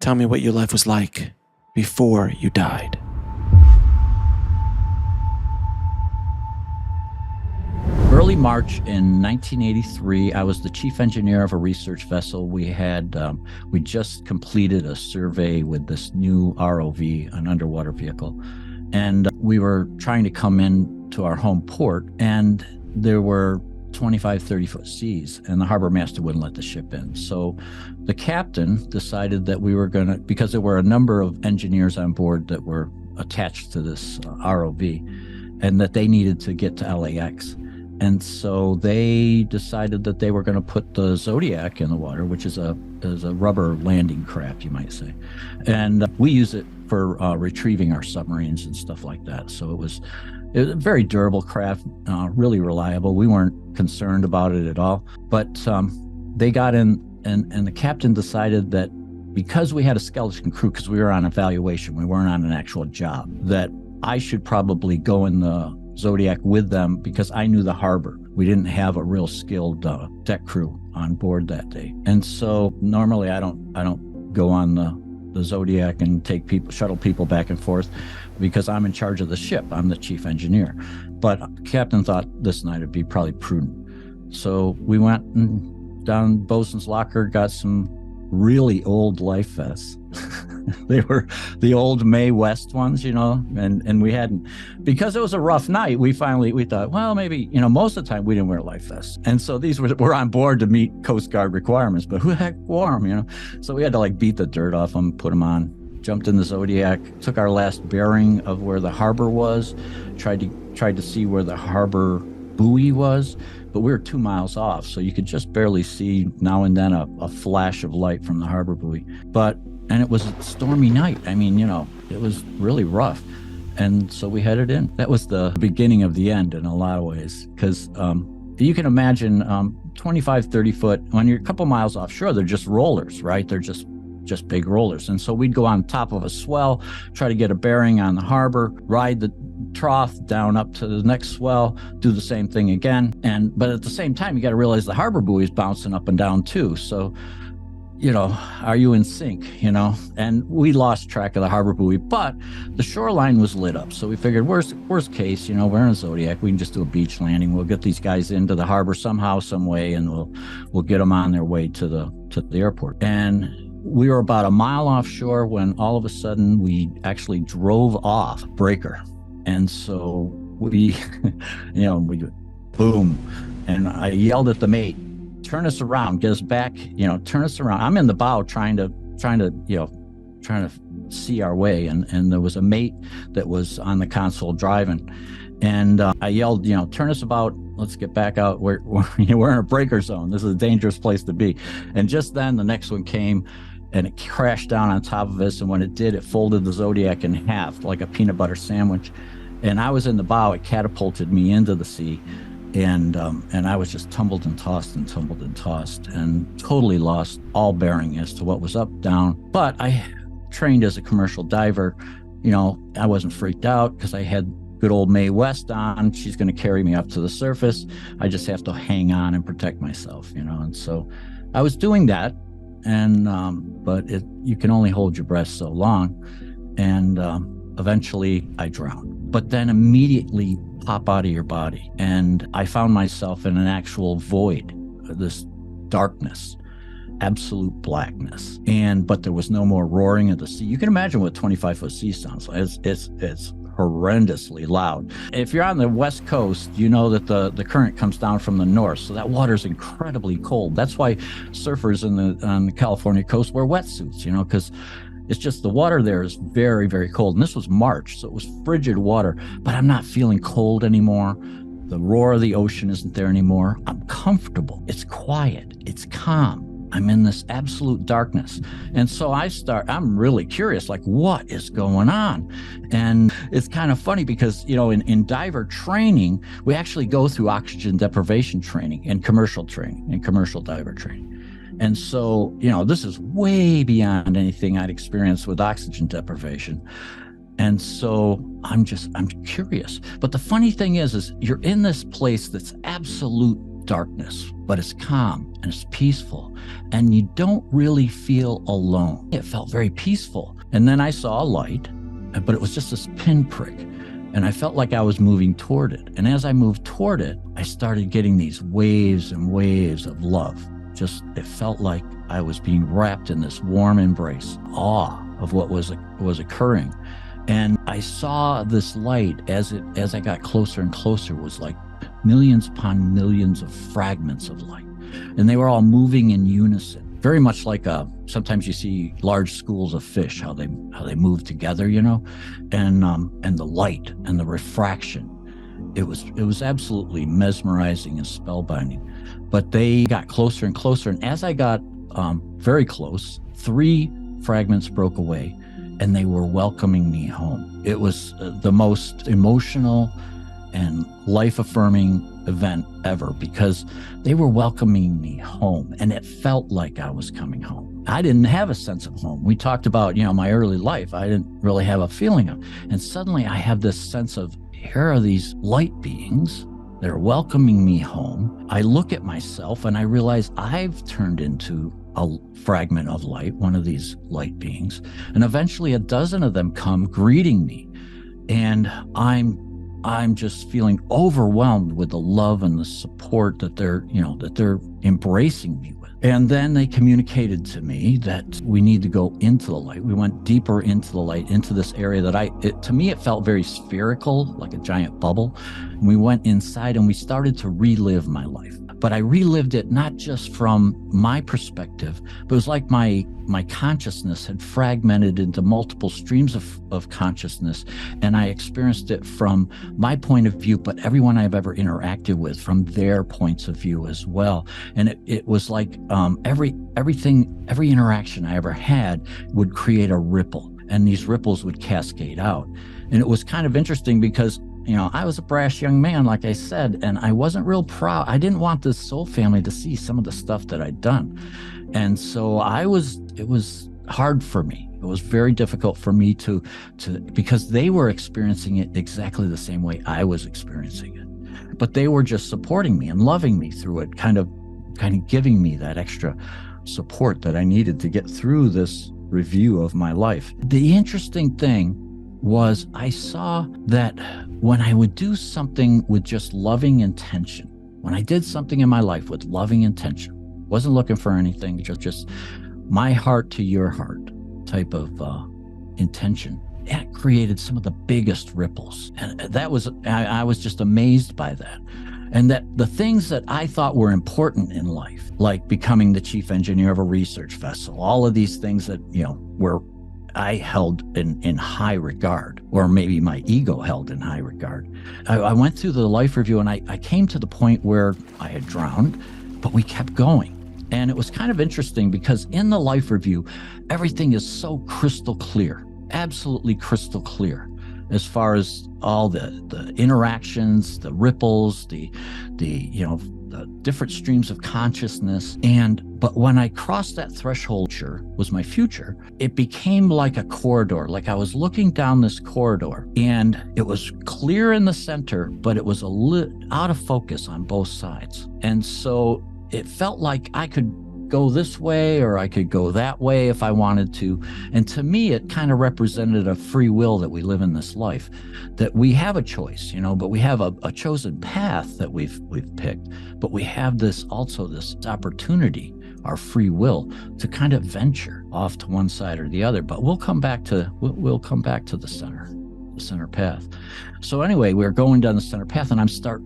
Tell me what your life was like before you died. Early March in 1983, I was the chief engineer of a research vessel. We just completed a survey with this new ROV, an underwater vehicle, and we were trying to come in to our home port, and there were 25, 30-foot seas, and the harbor master wouldn't let the ship in. So the captain decided that we were going to, because there were a number of engineers on board that were attached to this ROV, and that they needed to get to LAX. And so they decided that they were going to put the Zodiac in the water, which is a rubber landing craft, you might say. And we use it for retrieving our submarines and stuff like that. So it was a very durable craft, really reliable. We weren't concerned about it at all. But they got in, and the captain decided that because we had a skeleton crew, because we were on evaluation, we weren't on an actual job, that I should probably go in the Zodiac with them because I knew the harbor. We didn't have a real skilled deck crew on board that day. And so normally I don't go on the Zodiac and shuttle people back and forth because I'm in charge of the ship. I'm the chief engineer. But captain thought this night it'd be probably prudent. So we went down Bosun's locker, got some really old life vests. They were the old Mae West ones, and we hadn't, because it was a rough night. We thought, well, maybe, most of the time we didn't wear life vests. And so these were on board to meet Coast Guard requirements, but who the heck wore them, So we had to beat the dirt off them, put them on, jumped in the Zodiac, took our last bearing of where the harbor was, tried to see where the harbor buoy was, but we were 2 miles off, so you could just barely see now and then a flash of light from the harbor buoy. And it was a stormy night. I mean, it was really rough. And so we headed in. That was the beginning of the end in a lot of ways, because you can imagine 25, 30 foot, when you're a couple miles offshore, they're just rollers, right? They're just big rollers. And so we'd go on top of a swell, try to get a bearing on the harbor, ride the trough down up to the next swell, do the same thing again. But at the same time, you got to realize the harbor buoy is bouncing up and down too. So, are you in sync, And we lost track of the harbor buoy, but the shoreline was lit up. So we figured worst case, we're in a Zodiac. We can just do a beach landing. We'll get these guys into the harbor somehow, some way, and we'll get them on their way to the airport. And we were about a mile offshore when all of a sudden we actually drove off breaker. And so we, we boom. And I yelled at the mate, turn us around, get us back, turn us around. I'm in the bow trying to see our way. And there was a mate that was on the console driving. And I yelled, turn us about, let's get back out. We're in a breaker zone. This is a dangerous place to be. And just then the next one came and it crashed down on top of us. And when it did, it folded the Zodiac in half like a peanut butter sandwich. And I was in the bow. It catapulted me into the sea. And I was just tumbled and tossed and totally lost all bearing as to what was up, down. But I trained as a commercial diver. I wasn't freaked out because I had good old Mae West on. She's going to carry me up to the surface. I just have to hang on and protect myself, And so I was doing that. And but you can only hold your breath so long. And eventually I drowned. But then immediately pop out of your body. And I found myself in an actual void, this darkness, absolute blackness. But there was no more roaring of the sea. You can imagine what 25-foot sea sounds like. It's horrendously loud. If you're on the West Coast, you know that the current comes down from the north, so that water's incredibly cold. That's why surfers on the California coast wear wetsuits, because it's just the water there is very, very cold. And this was March, so it was frigid water, but I'm not feeling cold anymore. The roar of the ocean isn't there anymore. I'm comfortable. It's quiet. It's calm. I'm in this absolute darkness. And so I'm really curious, what is going on? And it's kind of funny because, in diver training, we actually go through oxygen deprivation training and commercial diver training. And so, this is way beyond anything I'd experienced with oxygen deprivation. And so I'm curious. But the funny thing is you're in this place that's absolute darkness, but it's calm and it's peaceful, and you don't really feel alone. It felt very peaceful. And then I saw a light, but it was just this pinprick, and I felt like I was moving toward it. And as I moved toward it, I started getting these waves and waves of love. Just, it felt like I was being wrapped in this warm embrace, awe of what was occurring. And I saw this light as I got closer and closer, was like millions upon millions of fragments of light. And they were all moving in unison, very much like sometimes you see large schools of fish, how they move together, you know, and the light and the refraction. It was absolutely mesmerizing and spellbinding. But they got closer and closer. And as I got very close, 3 fragments broke away, and they were welcoming me home. It was the most emotional and life-affirming event ever, because they were welcoming me home, and it felt like I was coming home. I didn't have a sense of home. We talked about, you know, my early life. I didn't really have a feeling of, and suddenly I have this sense of, here are these light beings. They're welcoming me home. I look at myself and I realize I've turned into a fragment of light, one of these light beings. And eventually a dozen of them come greeting me. And I'm just feeling overwhelmed with the love and the support that they're embracing me with. And then they communicated to me that we need to go into the light. We went deeper into the light, into this area that to me, it felt very spherical, like a giant bubble. And we went inside and we started to relive my life. But I relived it not just from my perspective, but it was like my consciousness had fragmented into multiple streams of consciousness. And I experienced it from my point of view, but everyone I've ever interacted with from their points of view as well. And it was like every interaction I ever had would create a ripple, and these ripples would cascade out. And it was kind of interesting because, you know, I was a brash young man, like I said, and I wasn't real proud. I didn't want this soul family to see some of the stuff that I'd done. And so it was hard for me. It was very difficult for me to because they were experiencing it exactly the same way I was experiencing it. But they were just supporting me and loving me through it, kind of giving me that extra support that I needed to get through this review of my life. The interesting thing was I saw that when I would do something with just loving intention, when I did something in my life with loving intention, wasn't looking for anything, just my heart to your heart type of intention, that created some of the biggest ripples. And that was, I was just amazed by that. And that the things that I thought were important in life, like becoming the chief engineer of a research vessel, all of these things that, you know, were I held in high regard, or maybe my ego held in high regard. I went through the life review and I came to the point where I had drowned, but we kept going. And it was kind of interesting because in the life review, everything is so crystal clear, absolutely crystal clear, as far as all the interactions, the ripples, the different streams of consciousness. But when I crossed that threshold, was my future, it became like a corridor. Like I was looking down this corridor and it was clear in the center, but it was out of focus on both sides. And so it felt like I could go this way or I could go that way if I wanted to. And to me, it kind of represented a free will that we live in this life, that we have a choice, you know, but we have a chosen path that we've picked, but we have this opportunity, our free will, to kind of venture off to one side or the other. But we'll come back to the center path. So anyway, we're going down the center path, and I start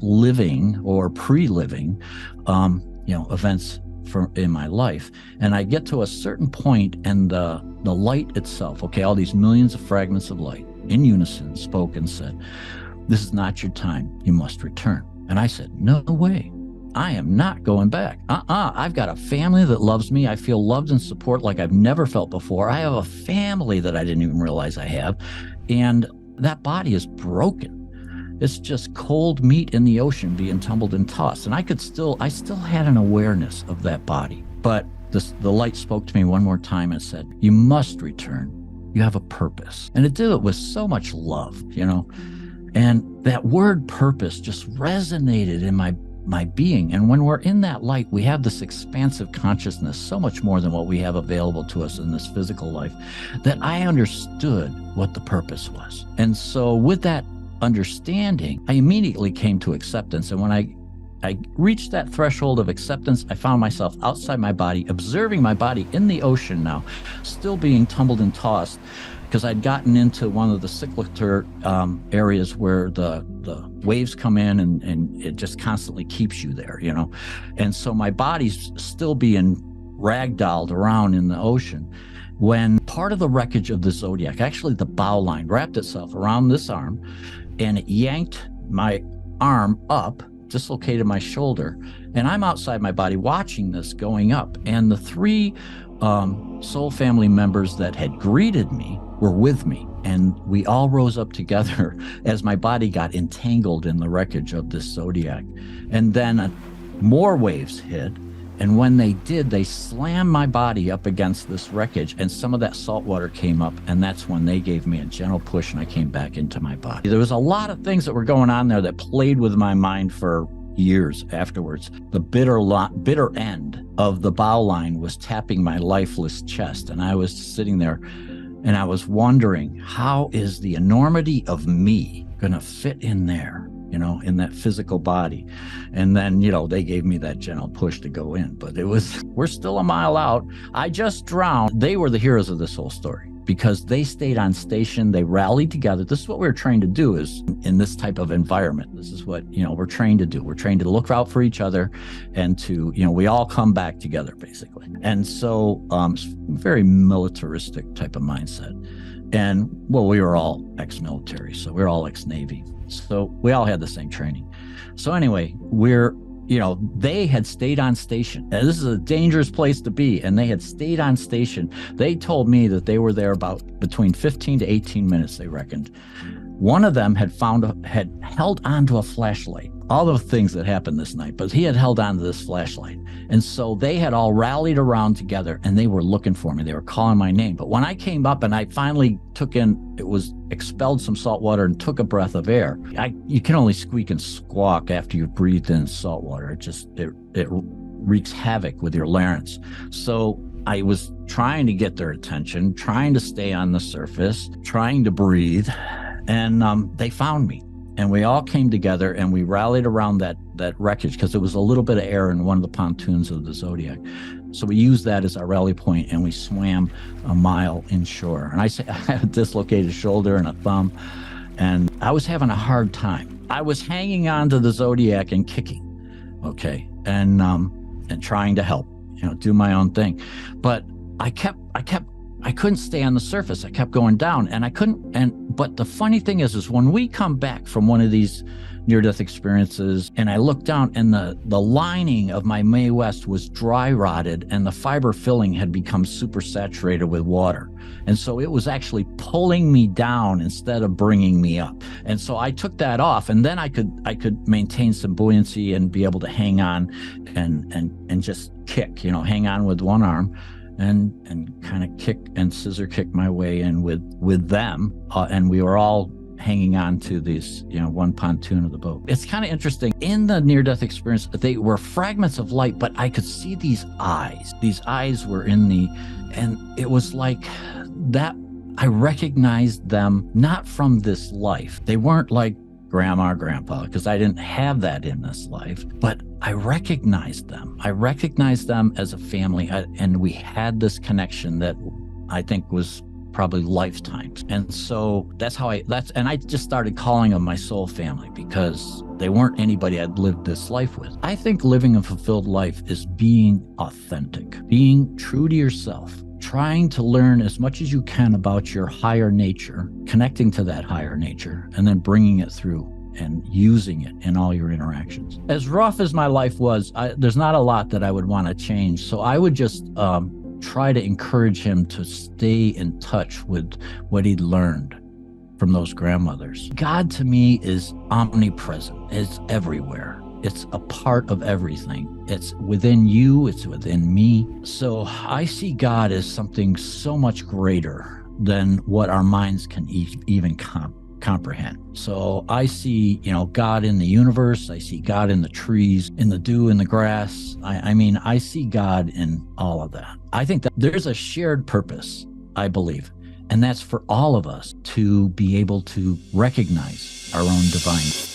living or pre-living, events in my life. And I get to a certain point, and the light itself, all these millions of fragments of light in unison spoke and said, "This is not your time. You must return." And I said, "No way. I am not going back. I've got a family that loves me. I feel loved and support like I've never felt before. I have a family that I didn't even realize I have. And that body is broken. It's just cold meat in the ocean being tumbled and tossed." And I still had an awareness of that body. But the light spoke to me one more time and said, "You must return. You have a purpose." And it did it with so much love, you know. And that word purpose just resonated in my my being. And when we're in that light, we have this expansive consciousness, so much more than what we have available to us in this physical life, that I understood what the purpose was. And so with that understanding, I immediately came to acceptance. And when I reached that threshold of acceptance, I found myself outside my body, observing my body in the ocean now, still being tumbled and tossed, because I'd gotten into one of the cyclical areas where the waves come in and it just constantly keeps you there, you know. And so my body's still being ragdolled around in the ocean, when part of the wreckage of the Zodiac, actually the bow line, wrapped itself around this arm, and it yanked my arm up, dislocated my shoulder, and I'm outside my body watching this going up. And the three soul family members that had greeted me were with me, and we all rose up together as my body got entangled in the wreckage of this Zodiac. And then more waves hit, and when they did, they slammed my body up against this wreckage, and some of that salt water came up, and that's when they gave me a gentle push and I came back into my body. There was a lot of things that were going on there that played with my mind for years afterwards. The bitter end of the bow line was tapping my lifeless chest, and I was sitting there and I was wondering, how is the enormity of me going to fit in there, you know, in that physical body? And then, you know, they gave me that gentle push to go in, but we're still a mile out. I just drowned. They were the heroes of this whole story, because they stayed on station. They rallied together. This is what we're trained to do, is in this type of environment. This is what, you know, we're trained to do. We're trained to look out for each other, and to, you know, we all come back together, basically. And so very militaristic type of mindset. And well, we were all ex-military, so we're all ex-Navy. So we all had the same training. So anyway, they had stayed on station. And this is a dangerous place to be, and they had stayed on station. They told me that they were there about between 15 to 18 minutes, they reckoned. One of them had held onto a flashlight. All the things that happened this night, but he had held on to this flashlight. And so they had all rallied around together, and they were looking for me. They were calling my name. But when I came up and I finally expelled some salt water and took a breath of air, you can only squeak and squawk after you've breathed in salt water. It wreaks havoc with your larynx. So I was trying to get their attention, trying to stay on the surface, trying to breathe, and they found me. And we all came together and we rallied around that wreckage, because there was a little bit of air in one of the pontoons of the Zodiac. So we used that as our rally point, and we swam a mile inshore. And I had a dislocated shoulder and a thumb, and I was having a hard time. I was hanging on to the Zodiac and kicking, okay, and trying to help, you know, do my own thing. But I couldn't stay on the surface. I kept going down, and I couldn't. But the funny thing is when we come back from one of these near-death experiences, and I looked down, and the lining of my Mae West was dry rotted, and the fiber filling had become super saturated with water. And so it was actually pulling me down instead of bringing me up. And so I took that off, and then I could maintain some buoyancy and be able to hang on and just kick, you know, hang on with one arm. And kind of kick and scissor kick my way in with them, and we were all hanging on to these, you know, one pontoon of the boat. It's kind of interesting. In the near-death experience, they were fragments of light, but I could see these eyes. These eyes were and it was like that. I recognized them not from this life. They weren't like grandma or grandpa, because I didn't have that in this life, but I recognized them. I recognized them as a family, and we had this connection that I think was probably lifetimes. And so and I just started calling them my soul family, because they weren't anybody I'd lived this life with. I think living a fulfilled life is being authentic, being true to yourself, trying to learn as much as you can about your higher nature, connecting to that higher nature, and then bringing it through and using it in all your interactions. As rough as my life was, there's not a lot that I would want to change. So I would just try to encourage him to stay in touch with what he'd learned from those grandmothers. God to me is omnipresent. It's everywhere. It's a part of everything. It's within you. It's within me. So I see God as something so much greater than what our minds can even comprehend. So I see, God in the universe. I see God in the trees, in the dew, in the grass. I mean, I see God in all of that. I think that there's a shared purpose, I believe, and that's for all of us to be able to recognize our own divine.